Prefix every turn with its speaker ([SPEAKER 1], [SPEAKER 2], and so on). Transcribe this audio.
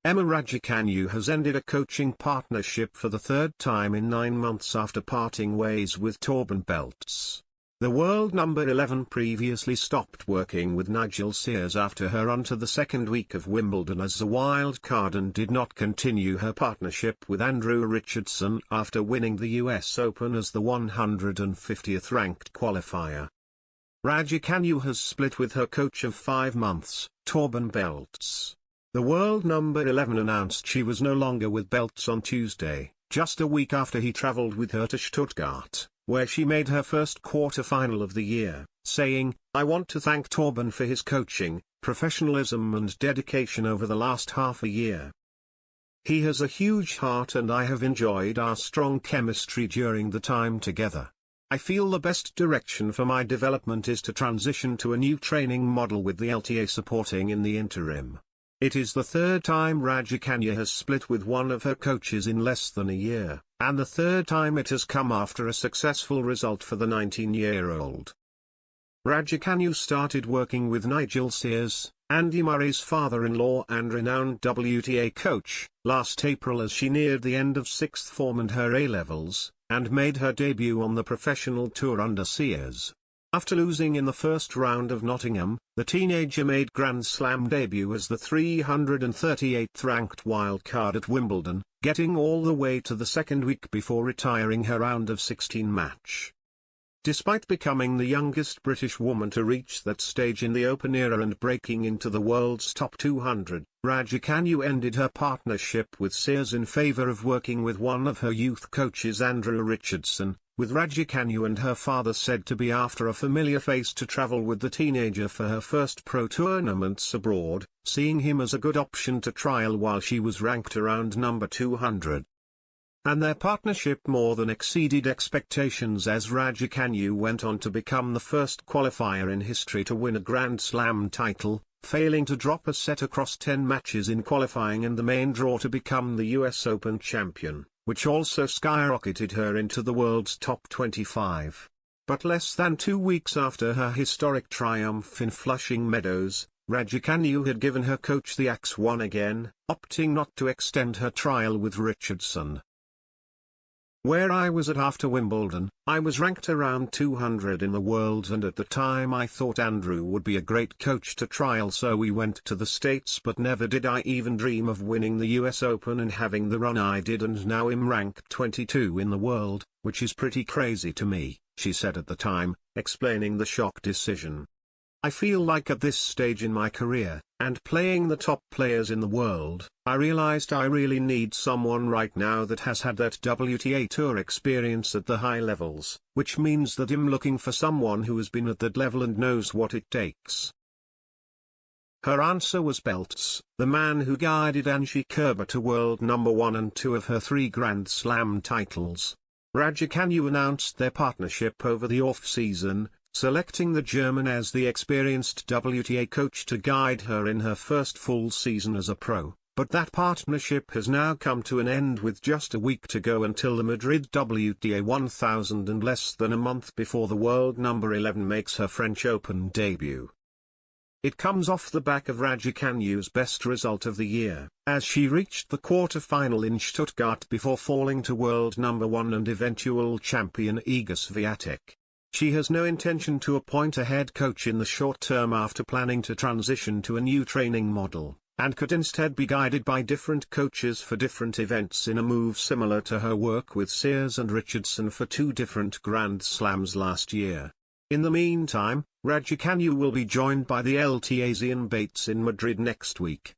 [SPEAKER 1] Emma Raducanu has ended a coaching partnership for the third time in 9 months after parting ways with Torben Beltz. The world number 11 previously stopped working with Nigel Sears after her run to the second week of Wimbledon as a wild card and did not continue her partnership with Andrew Richardson after winning the US Open as the 150th ranked qualifier. Raducanu has split with her coach of 5 months, Torben Beltz. The world number 11 announced she was no longer with Beltz on Tuesday, just a week after he traveled with her to Stuttgart, where she made her first quarter-final of the year, saying, "I want to thank Torben for his coaching, professionalism and dedication over the last half a year. He has a huge heart and I have enjoyed our strong chemistry during the time together. I feel the best direction for my development is to transition to a new training model with the LTA supporting in the interim." It is the third time Raducanu has split with one of her coaches in less than a year, and the third time it has come after a successful result for the 19-year-old. Raducanu started working with Nigel Sears, Andy Murray's father-in-law and renowned WTA coach, last April as she neared the end of sixth form and her A-levels, and made her debut on the professional tour under Sears. After losing in the first round of Nottingham, the teenager made Grand Slam debut as the 338th ranked wildcard at Wimbledon, getting all the way to the second week before retiring her round of 16 match. Despite becoming the youngest British woman to reach that stage in the Open era and breaking into the world's top 200, Raducanu ended her partnership with Sears in favour of working with one of her youth coaches Andrew Richardson, with Raducanu and her father said to be after a familiar face to travel with the teenager for her first pro tournaments abroad, seeing him as a good option to trial while she was ranked around number 200. And their partnership more than exceeded expectations as Raducanu went on to become the first qualifier in history to win a Grand Slam title, failing to drop a set across 10 matches in qualifying and the main draw to become the US Open champion, which also skyrocketed her into the world's top 25. But less than 2 weeks after her historic triumph in Flushing Meadows, Raducanu had given her coach the axe one again, opting not to extend her trial with Richardson. "Where I was at after Wimbledon, I was ranked around 200 in the world and at the time I thought Andrew would be a great coach to trial so we went to the States but never did I even dream of winning the US Open and having the run I did and now I'm ranked 22 in the world, which is pretty crazy to me," she said at the time, explaining the shock decision. "I feel like at this stage in my career, and playing the top players in the world, I realized I really need someone right now that has had that WTA Tour experience at the high levels, which means that I'm looking for someone who has been at that level and knows what it takes." Her answer was Beltz, the man who guided Angie Kerber to world number 1 and 2 of her 3 Grand Slam titles. Raducanu announced their partnership over the off-season, selecting the German as the experienced WTA coach to guide her in her first full season as a pro, but that partnership has now come to an end with just a week to go until the Madrid WTA 1000 and less than a month before the world number 11 makes her French Open debut. It comes off the back of Raducanu's best result of the year, as she reached the quarter-final in Stuttgart before falling to world number 1 and eventual champion Iga Swiatek. She has no intention to appoint a head coach in the short term after planning to transition to a new training model, and could instead be guided by different coaches for different events in a move similar to her work with Sears and Richardson for 2 different Grand Slams last year. In the meantime, Raducanu will be joined by the LTA's Ian Bates in Madrid next week.